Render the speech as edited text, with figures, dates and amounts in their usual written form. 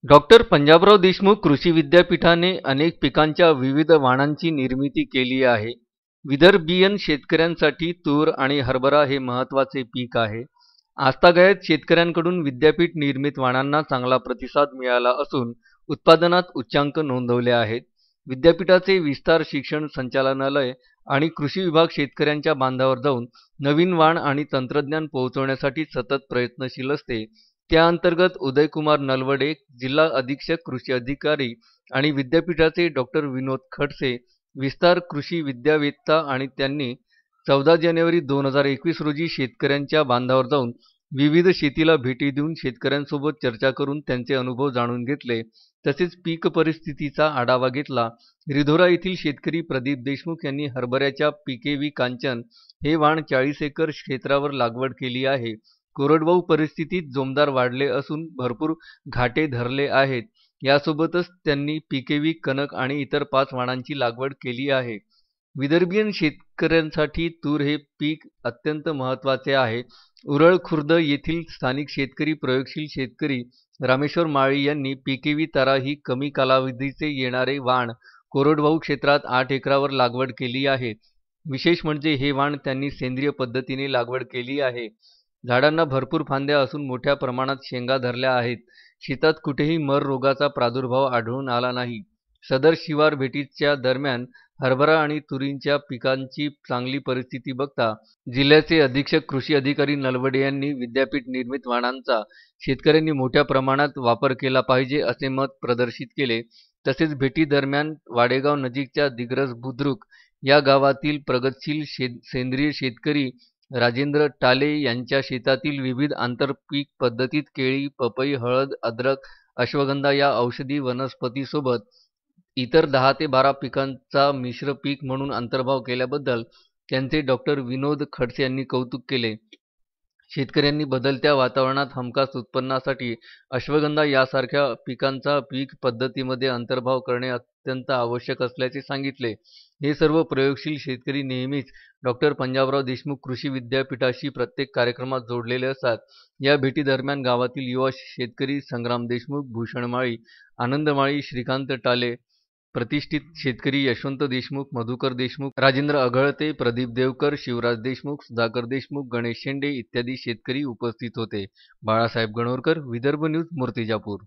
Doctor Panjabrao Deshmukh कृषी विद्यापीठाने अनेक पिकांच्या विविध वाणांची निर्मिती केली आहे. विदर्भीय शेतकऱ्यांसाठी तूर आणि हरभरा हे महत्त्वाचे पीक आहे. आजतागायत शेतकऱ्यांकडून विद्यापीठ निर्मित वाणांना चांगला प्रतिसाद मिळाला असून उत्पादनात उच्चांक नोंदवले आहेत. विद्यापीठाचे विस्तार शिक्षण संचालनालय आणि कृषी विभाग शेतकऱ्यांच्या बांधावर जाऊन नवीन वाण आणि तंत्रज्ञान पोहोचवण्यासाठी सतत प्रयत्नशील असते. त्या अंतर्गत उदयकुमार नलवडे, जिल्हा अधीक्षक कृषी अधिकारी आणि विद्यापीठाचे डॉक्टर विनोद खडसे, विस्तार कृषी विद्यावेत्ता आणि त्यांनी 14 जानेवारी 2021 रोजी शेतकऱ्यांच्या बांधावर जाऊन विविध शेतीला भेटी देऊन शेतकऱ्यांसोबत चर्चा करून त्यांचे अनुभव जाणून घेतले. तसेच पीक परिस्थितीचा आढावा घेतला. रिधोरा येथील शेतकरी प्रदीप देशमुख यांनी हरभऱ्याच्या पीकेव्ही कांचन हे वाण 40 एकर क्षेत्रावर लागवड केली आहे. कोरडवाहू परिस्थितीत जोमदार वाढले असून भरपूर घाटे धरले आहेत. यासोबतच त्यांनी पीकेव्ही कनक आणि इतर 5 वाणांची लागवड केली आहे. विदर्भीय शेतकऱ्यांसाठी तूर हे पीक अत्यंत महत्त्वाचे आहे. उरळ खुर्द येथील स्थानिक शेतकरी प्रयोगशील शेतकरी रामेश्वर माळी यांनी पीकेव्ही तारा ही कमी कालावधीचे येणारे वाण कोरडवाहू क्षेत्रात 8 एकरावर लागवड केली आहे. विशेष म्हणजे हे वाण त्यांनी सेंद्रिय पद्धतीने लागवड केली आहे. झाडांना भरपूर फांद्या असून मोठ्या प्रमाणात शेंगा धरल्या आहेत. शेतात कुठेही मर रोगाचा प्रादुर्भाव आढळून आला नाही. सदर शिवार भेटीच्या दरम्यान हरभरा आणि तुरींच्या पिकांची चांगली परिस्थिती बघता जिल्ह्याचे अधीक्षक कृषी अधिकारी नलवडे यांनी विद्यापीठ निर्मित वाणांचा शेतकऱ्यांनी मोठ्या प्रमाणात वापर केला पाहिजे असे मत प्रदर्शित केले. तसेच भेटी दरम्यान वाडेगाव नजीकच्या दिग्रस बुद्रुक या गावातील प्रगतशील सेंद्रिय शेतकरी राजेंद्र टाले यांच्या शेतातील विविध आंतरपीक पद्धतीत केळी, पपई, हळद, अद्रक, अश्वगंधा या औषधी वनस्पतीसोबत इतर 10 ते 12 पिकांचा मिश्र पीक म्हणून अंतर्भाव केल्याबद्दल त्यांचे डॉक्टर विनोद खडसे यांनी कौतुक केले. शेतकऱ्यांनी बदलत्या वातावरणात हमखास उत्पन्नासाठी अश्वगंधा यासारख्या पिकांचा पीक पद्धतीमध्ये अंतर्भाव करणे अत्यंत आवश्यक असल्याचे सांगितले. हे सर्व प्रयोगशील शेतकरी नेहमीच डॉक्टर पंजाबराव देशमुख कृषी विद्यापीठाशी प्रत्येक कार्यक्रमात जोडलेले असतात. या भेटीदरम्यान गावातील युवा शेतकरी संग्राम देशमुख, भूषण माळी, आनंद माळी, श्रीकांत टाले, प्रतिष्ठित शेतकरी यशवंत देशमुख, मधुकर देशमुख, राजेंद्र अघळते, प्रदीप देवकर, शिवराज देशमुख, सुधाकर देशमुख, गणेश शेंडे इत्यादी शेतकरी उपस्थित होते. बाळासाहेब गणोरकर, विदर्भ न्यूज, मूर्तिजापूर.